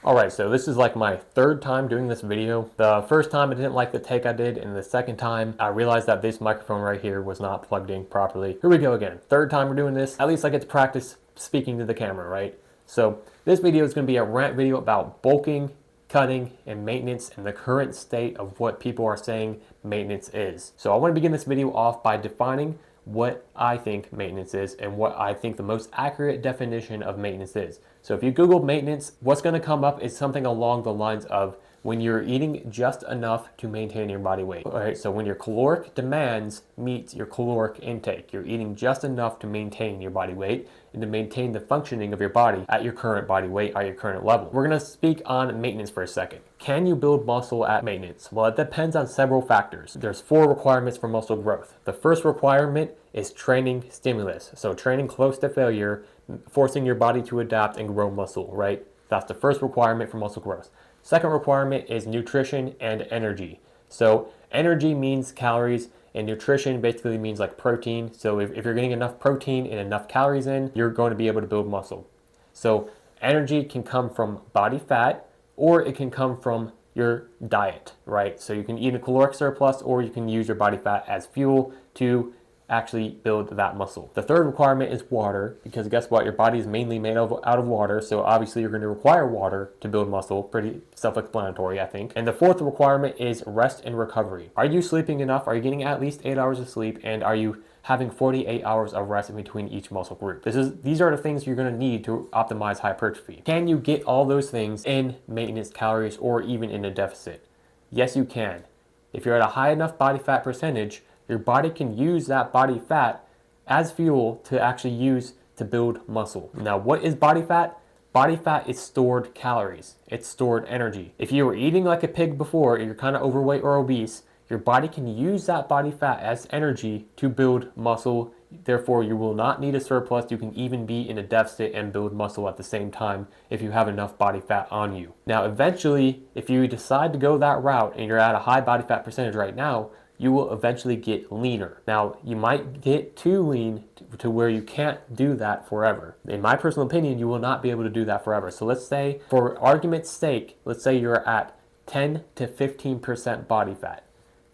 Alright, so this is like my third time doing this video. The first time I didn't like the take I did, and the second time I realized that this microphone right here was not plugged in properly. Here we go again. Third time we're doing this. At least I get to practice speaking to the camera, right? So this video is going to be a rant video about bulking, cutting, and maintenance and the current state of what people are saying maintenance is. So I want to begin this video off by defining what I think maintenance is and what I think the most accurate definition of maintenance is. So if you Google maintenance, what's going to come up is something along the lines of when you're eating just enough to maintain your body weight. All right, so when your caloric demands meets your caloric intake, you're eating just enough to maintain your body weight and to maintain the functioning of your body at your current body weight, at your current level. We're going to speak on maintenance for a second. Can you build muscle at maintenance? Well, it depends on several factors. There's 4 requirements for muscle growth. The first requirement is training stimulus. So training close to failure, forcing your body to adapt and grow muscle, right? That's the first requirement for muscle growth. Second requirement is nutrition and energy. So energy means calories, and nutrition basically means like protein. So if you're getting enough protein and enough calories in, you're going to be able to build muscle. So energy can come from body fat, or it can come from your diet, right? So you can eat a caloric surplus, or you can use your body fat as fuel to actually build that muscle. The third requirement is water, because guess what? Your body is mainly made out of water, so obviously you're going to require water to build muscle. Pretty self-explanatory, I think. And the fourth requirement is rest and recovery. Are you sleeping enough? Are you getting at least 8 hours of sleep? And are you having 48 hours of rest in between each muscle group? These are the things you're going to need to optimize hypertrophy. Can you get all those things in maintenance calories or even in a deficit? Yes, you can. If you're at a high enough body fat percentage, your body can use that body fat as fuel to actually use to build muscle. Now, what is body fat? Body fat is stored calories. It's stored energy. If you were eating like a pig before, you're kind of overweight or obese, your body can use that body fat as energy to build muscle. Therefore, you will not need a surplus. You can even be in a deficit and build muscle at the same time if you have enough body fat on you. Now, eventually, if you decide to go that route and you're at a high body fat percentage right now, you will eventually get leaner. Now, you might get too lean to where you can't do that forever. In my personal opinion, you will not be able to do that forever. So let's say, for argument's sake, let's say you're at 10 to 15% body fat.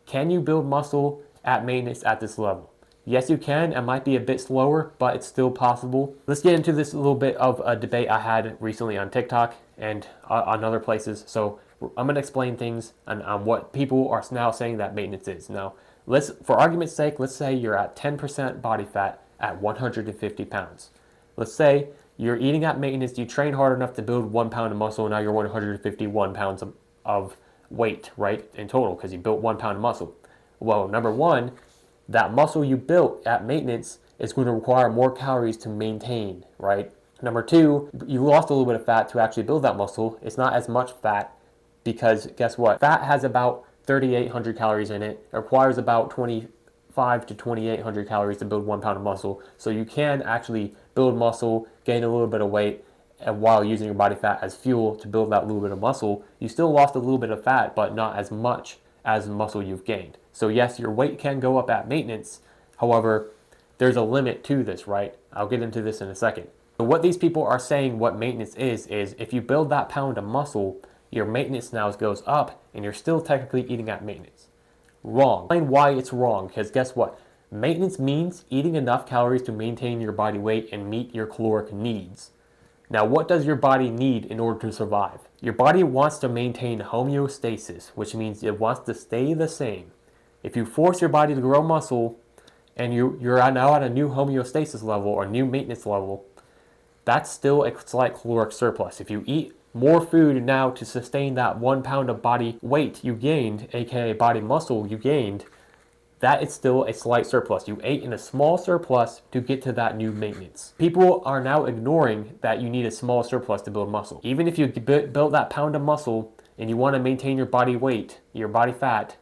Can you build muscle at maintenance at this level? Yes, you can. It might be a bit slower, but it's still possible. Let's get into this a little bit of a debate I had recently on TikTok and on other places. So I'm going to explain things on what people are now saying that maintenance is. Now, for argument's sake, let's say you're at 10% body fat at 150 pounds. Let's say you're eating at maintenance, you train hard enough to build 1 pound of muscle, and now you're 151 pounds of weight, right, in total, because you built 1 pound of muscle. Well, number one, that muscle you built at maintenance is going to require more calories to maintain, right? Number two, you lost a little bit of fat to actually build that muscle. It's not as much fat, because guess what? Fat has about 3,800 calories in it. It requires about 25 to 2,800 calories to build 1 pound of muscle. So you can actually build muscle, gain a little bit of weight, and while using your body fat as fuel to build that little bit of muscle. You still lost a little bit of fat, but not as much as the muscle you've gained. So yes, your weight can go up at maintenance. However, there's a limit to this, right? I'll get into this in a second. So what these people are saying what maintenance is if you build that pound of muscle, your maintenance now goes up, and you're still technically eating at maintenance. Wrong. Explain why it's wrong, because guess what? Maintenance means eating enough calories to maintain your body weight and meet your caloric needs. Now, what does your body need in order to survive? Your body wants to maintain homeostasis, which means it wants to stay the same. If you force your body to grow muscle, and you're now at a new homeostasis level or new maintenance level, that's still a slight caloric surplus. If you eat more food now to sustain that 1 pound of body weight you gained, aka body muscle you gained, that is still a slight surplus. You ate in a small surplus to get to that new maintenance. People are now ignoring that you need a small surplus to build muscle. Even if you build that pound of muscle and you want to maintain your body weight, your body fat,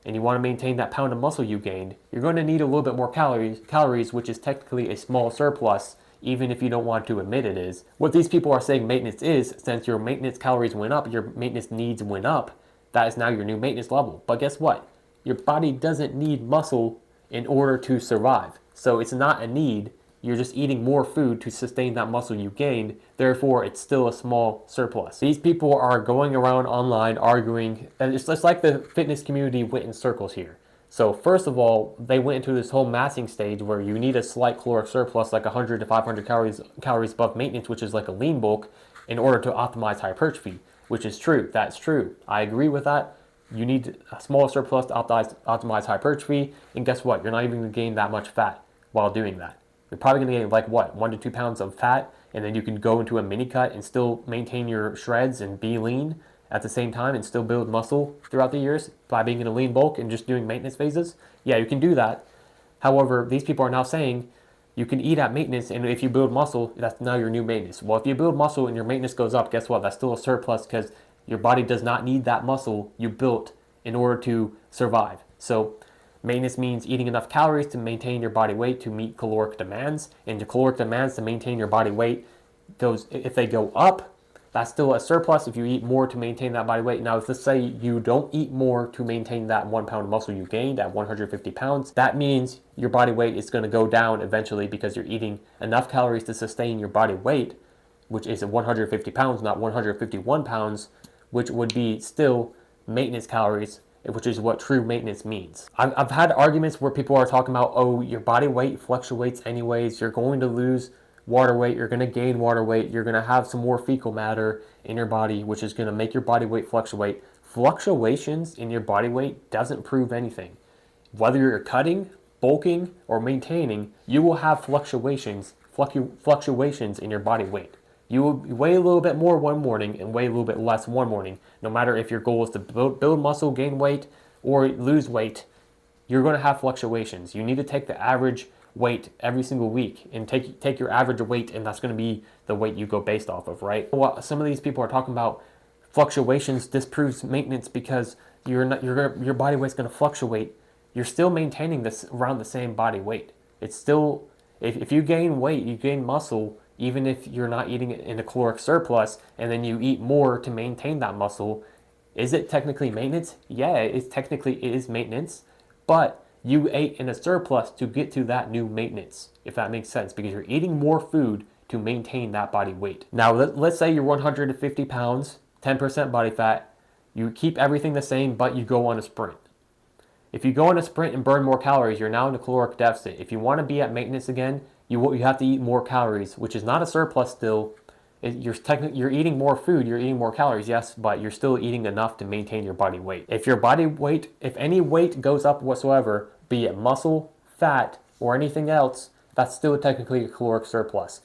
and you want to maintain that pound of muscle you gained, you're going to need a little bit more calories, which is technically a small surplus, even if you don't want to admit it is. What these people are saying maintenance is, since your maintenance calories went up, your maintenance needs went up, that is now your new maintenance level. But guess what? Your body doesn't need muscle in order to survive. So it's not a need, You're just eating more food to sustain that muscle you gained. Therefore, it's still a small surplus. These people are going around online arguing, and it's just like the fitness community went in circles here. So first of all, they went into this whole massing stage where you need a slight caloric surplus, like 100 to 500 calories above maintenance, which is like a lean bulk, in order to optimize hypertrophy, which is true. That's true. I agree with that. You need a small surplus to optimize hypertrophy, and guess what? You're not even going to gain that much fat while doing that. You're probably going to gain like what, 1 to 2 pounds of fat, and then you can go into a mini cut and still maintain your shreds and be lean at the same time and still build muscle throughout the years by being in a lean bulk and just doing maintenance phases. Yeah, you can do that. However, these people are now saying you can eat at maintenance, and if you build muscle, that's now your new maintenance. Well, if you build muscle and your maintenance goes up, guess what? That's still a surplus because your body does not need that muscle you built in order to survive. So maintenance means eating enough calories to maintain your body weight to meet caloric demands, and your caloric demands to maintain your body weight, if they go up, that's still a surplus if you eat more to maintain that body weight. Now, if let's say you don't eat more to maintain that 1 pound of muscle you gained at 150 pounds, that means your body weight is going to go down eventually because you're eating enough calories to sustain your body weight, which is 150 pounds, not 151 pounds, which would be still maintenance calories, which is what true maintenance means. I've had arguments where people are talking about, oh, your body weight fluctuates anyways, you're going to lose water weight, you're going to gain water weight, you're going to have some more fecal matter in your body, which is going to make your body weight fluctuate. Fluctuations in your body weight doesn't prove anything. Whether you're cutting, bulking, or maintaining, you will have fluctuations in your body weight. You will weigh a little bit more one morning and weigh a little bit less one morning. No matter if your goal is to build muscle, gain weight, or lose weight, you're going to have fluctuations. You need to take the average weight every single week and take your average weight, and that's going to be the weight you go based off of, right? What some of these people are talking about, fluctuations disproves maintenance because your body weight's going to fluctuate. You're still maintaining this around the same body weight. It's still, if you gain weight, you gain muscle, even if you're not eating it in a caloric surplus, and then you eat more to maintain that muscle. Is it technically maintenance? Yeah, it is maintenance, but you ate in a surplus to get to that new maintenance, if that makes sense, because you're eating more food to maintain that body weight. Now, let's say you're 150 pounds, 10% body fat, you keep everything the same, but you go on a sprint. If you go on a sprint and burn more calories, you're now in a caloric deficit. If you want to be at maintenance again, you have to eat more calories, which is not a surplus still. You're eating more food, you're eating more calories, yes, but you're still eating enough to maintain your body weight. If your body weight, if any weight goes up whatsoever, be it muscle, fat, or anything else, that's still technically a caloric surplus.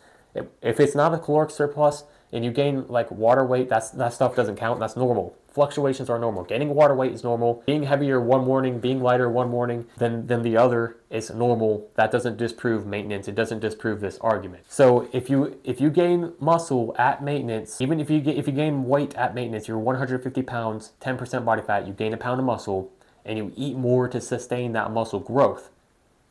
If it's not a caloric surplus and you gain like water weight, that stuff doesn't count. That's normal. Fluctuations are normal. Gaining water weight is normal. Being heavier one morning, being lighter one morning than the other is normal. That doesn't disprove maintenance. It doesn't disprove this argument. So if you gain muscle at maintenance, even if you gain weight at maintenance, you're 150 pounds, 10% body fat, you gain a pound of muscle, and you eat more to sustain that muscle growth.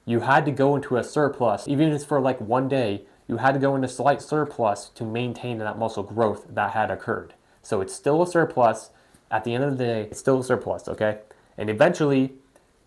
You had to go into a surplus, even if it's for like one day, you had to go into slight surplus to maintain that muscle growth that had occurred. So it's still a surplus. At the end of the day, it's still a surplus, okay? And eventually,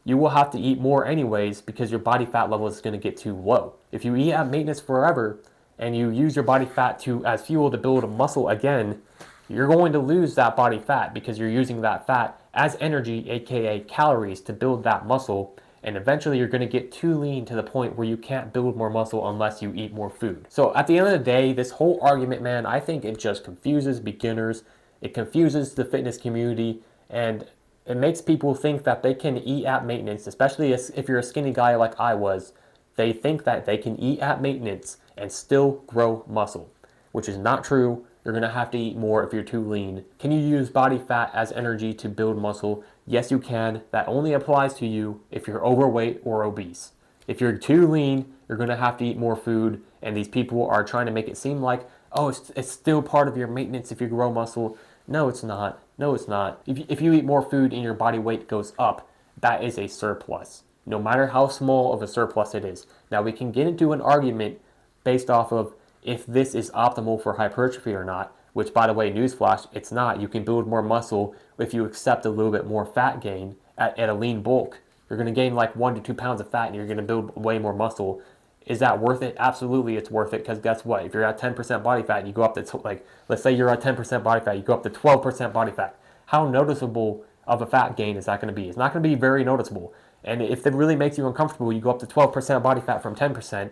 you will have to eat more anyways because your body fat level is going to get too low. If you eat at maintenance forever and you use your body fat as fuel to build a muscle again, you're going to lose that body fat because you're using that fat as energy, aka calories, to build that muscle. And eventually you're going to get too lean to the point where you can't build more muscle unless you eat more food. So at the end of the day, this whole argument, man, I think it just confuses beginners. It confuses the fitness community, and it makes people think that they can eat at maintenance, especially if you're a skinny guy like I was. They think that they can eat at maintenance and still grow muscle, which is not true. You're going to have to eat more if you're too lean. Can you use body fat as energy to build muscle? Yes, you can. That only applies to you if you're overweight or obese. If you're too lean, you're going to have to eat more food, and these people are trying to make it seem like, oh, it's still part of your maintenance if you grow muscle. No, it's not. No, it's not. If you eat more food and your body weight goes up, that is a surplus, no matter how small of a surplus it is. Now, we can get into an argument based off of if this is optimal for hypertrophy or not, which, by the way, newsflash, it's not. You can build more muscle if you accept a little bit more fat gain at a lean bulk. You're going to gain like 1 to 2 pounds of fat and you're going to build way more muscle. Is that worth it? Absolutely, it's worth it, because guess what? If you're at 10% body fat and you go up to, like, let's say you're at 10% body fat, you go up to 12% body fat. How noticeable of a fat gain is that going to be? It's not going to be very noticeable. And if it really makes you uncomfortable, you go up to 12% body fat from 10%,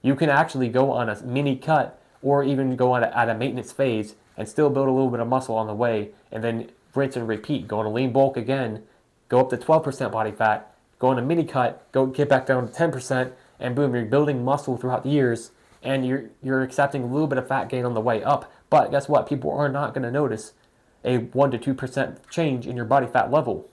you can actually go on a mini cut or even go on at a maintenance phase and still build a little bit of muscle on the way, and then rinse and repeat. Go on a lean bulk again, go up to 12% body fat, go on a mini cut, go get back down to 10%, and boom, you're building muscle throughout the years, and you're accepting a little bit of fat gain on the way up. But guess what? People are not going to notice a 1 to 2% change in your body fat level.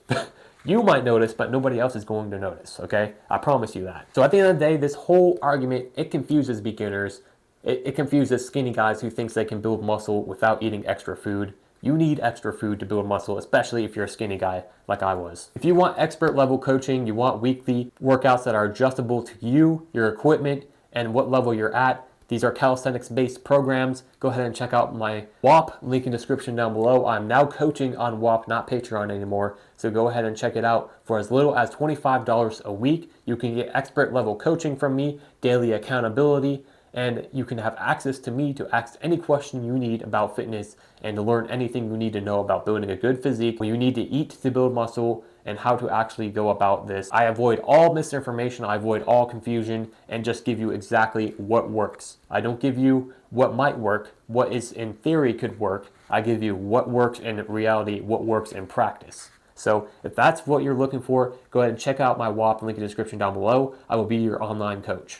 You might notice, but nobody else is going to notice, okay? I promise you that. So at the end of the day, this whole argument, it confuses beginners. It confuses skinny guys who thinks they can build muscle without eating extra food. You need extra food to build muscle, especially if you're a skinny guy like I was. If you want expert level coaching, you want weekly workouts that are adjustable to you, your equipment, and what level you're at, these are calisthenics based programs. Go ahead and check out my WAP, link in description down below. I'm now coaching on WAP, not Patreon anymore. So go ahead and check it out. For as little as $25 a week, you can get expert level coaching from me, daily accountability, and you can have access to me to ask any question you need about fitness and to learn anything you need to know about building a good physique, what you need to eat to build muscle, and how to actually go about this. I avoid all misinformation, I avoid all confusion, and just give you exactly what works. I don't give you what might work, what is in theory could work. I give you what works in reality, what works in practice. So if that's what you're looking for, go ahead and check out my WAP, link in the description down below. I will be your online coach.